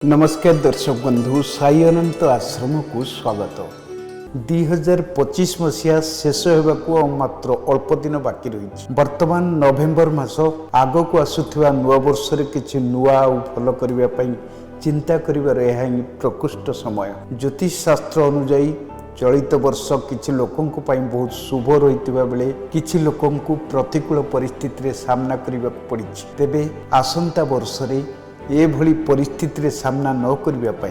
नमस्कार दर्शक बंधु साई अनंत आश्रम को स्वागत। 2025 मसीहा शेष होगा मात्र अल्प दिन बाकी रही। वर्तमान नवेम्बर मास आग को आसुवा नुआ वर्ष किसी नुआ भल करने चिंता कर प्रकृष्ट समय। ज्योतिष शास्त्र अनुजाई चलित वर्ष किसी लोकों बहुत शुभ रही बेले किसी लोकों प्रतिकूल परिस्थिति सामना करने पड़ी। तेबे आसंता वर्ष एभली परिस्थिति सामना न करने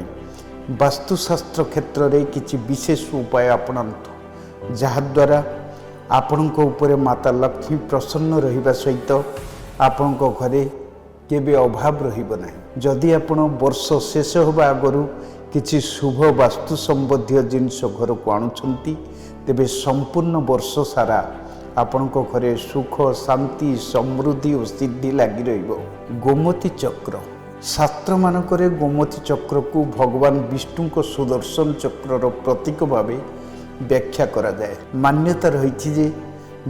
वास्तुशास्त्र क्षेत्र में किसी विशेष उपाय अपनातु जहाद्वारा आपण उपरे माता लक्ष्मी प्रसन्न रहिबा सहित आपण घरे केबे अभाव रहिबो नाही। जदि आपण वर्ष शेष होबा आगरू किसी शुभ वास्तु संबंधी जिनस घर को आणुछंती तेबे संपूर्ण वर्ष सारा आपण घरे सुख शांति समृद्धि और सिद्धि लगी रहिबो। गोमती चक्र शास्त्र मानकरे गोमती चक्र को भगवान विष्णु को सुदर्शन चक्रर प्रतीक भाव व्याख्या करा जाए। मान्यता रही जे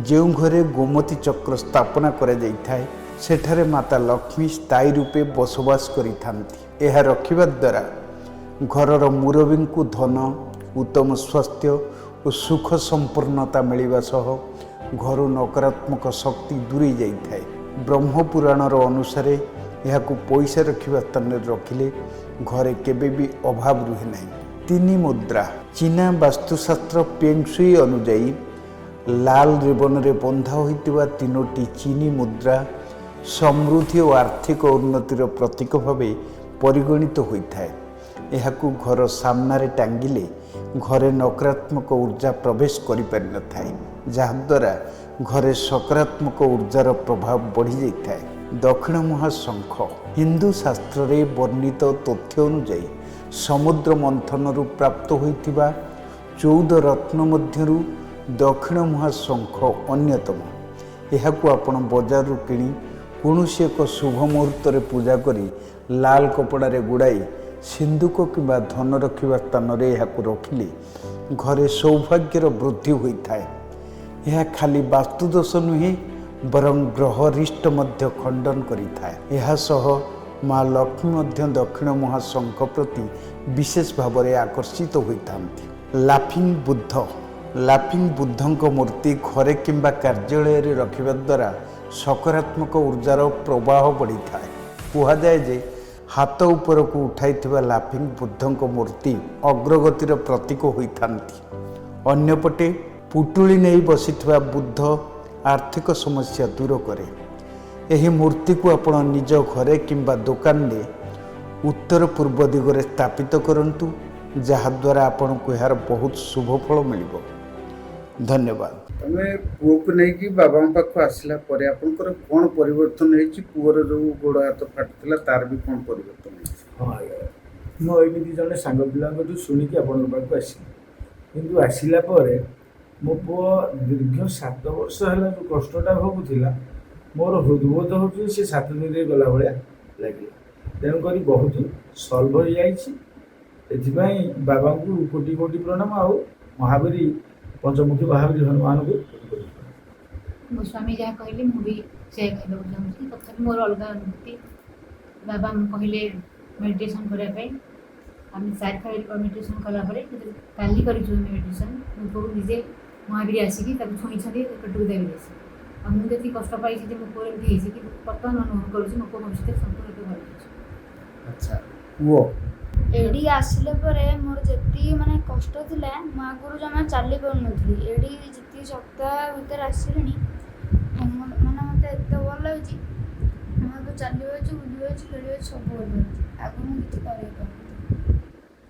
जो घरे गोमती चक्र स्थापना करा जाइथाय सेठारे माता लक्ष्मी स्थायी रूपे बसवास करिथांती। यह रखिबा द्वारा घरर मुरबी को धन उत्तम स्वास्थ्य और सुख संपूर्णता मिलवा सह घर नकारात्मक शक्ति दूरी जाइथाय। ब्रह्म पुराणर अनुसार यह पैसा रखा स्थान रखिले घरे केबे भी अभाव रुहे नहीं। तीन मुद्रा चीना वास्तुशास्त्र पेंगशुई अनुजाई लाल रिबन रे बंधा होइतिबा तीनोटी चीनी मुद्रा समृद्धि और आर्थिक उन्नतिर प्रतीक भाव परिगणित होता है। यह घर सामने टांगिले घरे नकारात्मक ऊर्जा प्रवेश करि पारि न थाए जहाद्वारा घरे सकारात्मक ऊर्जार प्रभाव बढ़ी जाता है। दक्षिण महाशंख हिंदू शास्त्र रे वर्णित तथ्य अनुजाई समुद्र मंथन प्राप्त होइतिबा 14 रत्न मध्यरु दक्षिण महाशंख अन्यतम। यह आपण बजार किणी कौनसी एक शुभ मुहूर्त रे पूजा करी लाल कपड़ा रे गुड़ाई सिंधुक किंबा धन रखिबा स्थान रे यह रखिले घरे सौभाग्यर वृद्धि होता है। यह खाली वास्तुदोष नुहे बरं ग्रहरिष्ट मध्य खंडन करिथाय। यह सह माँ लक्ष्मी मध्य दक्षिण महाशंख प्रति विशेष भाव में आकर्षित होइथांती। लाफिंग बुद्धंक मूर्ति घरे किंबा कार्यालय रे रखिबा द्वारा सकारात्मक ऊर्जार प्रवाह बढ़ी थाए। कहुए जे हाथ ऊपर को उठाइथिबा लाफिंग बुद्धंक मूर्ति अग्रगतिर प्रतीक होइथांती। अन्यपटे पुटुली नहीं बसिथिबा बुद्ध आर्थिक समस्या दूर करे। यही मूर्ति को आपण निज घरे किंबा दुकान रे उत्तर पूर्व दिगरे स्थापित करंतु जहाद्वारा आपण को यार बहुत शुभ फल मिलिबो। धन्यवाद। तमे पुओ को नहीं कि बाबा पाख आसला परे आपनकर कोन परिवर्तन हेछि? पुओर जो गोड़ हाथ फाटथिला तार भी कोन परिवर्तन हेछि? हां मो एमिति जने सांग पिला को सुनी कि आपन पाख आसी किंतु आसिला परे मो पुओ दीर्घ 7 वर्ष है जो कष्टा भोगुला मोर हृदबोध हो 7 दिन गला भाया लगे तेणुक बहुत सल्व हो जाए। बाबा को कोटि कोटि प्रणाम आ महावीर पंचमुखी महावीर हनुमान को मो स्वामी जहाँ कहले मुझे से कहूँ चाहूँगी तथा मोर अलग अनुभूति बाबा कहले मेडिटेशन करने आम 4 खाली मेडिटेशन कलापर काली कर मेडिटेशन मुझे निजे महावीर आसिकी छुई पेटू देवी आ मुझे कष्ट पाई मो पुओ एमती कि बर्तमान अनुभव करुँच मो पुओ भविष्य संपूर्ण भल। अच्छा वो एडी आसिले परे मोर जति माने कष्ट थिला म आगुरु जमा चाली पाउन नथली एडी जति सप्ताह भीतर आसिलेनी माने मते एते भल लागछि हम तो चाली होछि बुझि होछि खेली होछि सब भल लागछि आगु मु किछ करै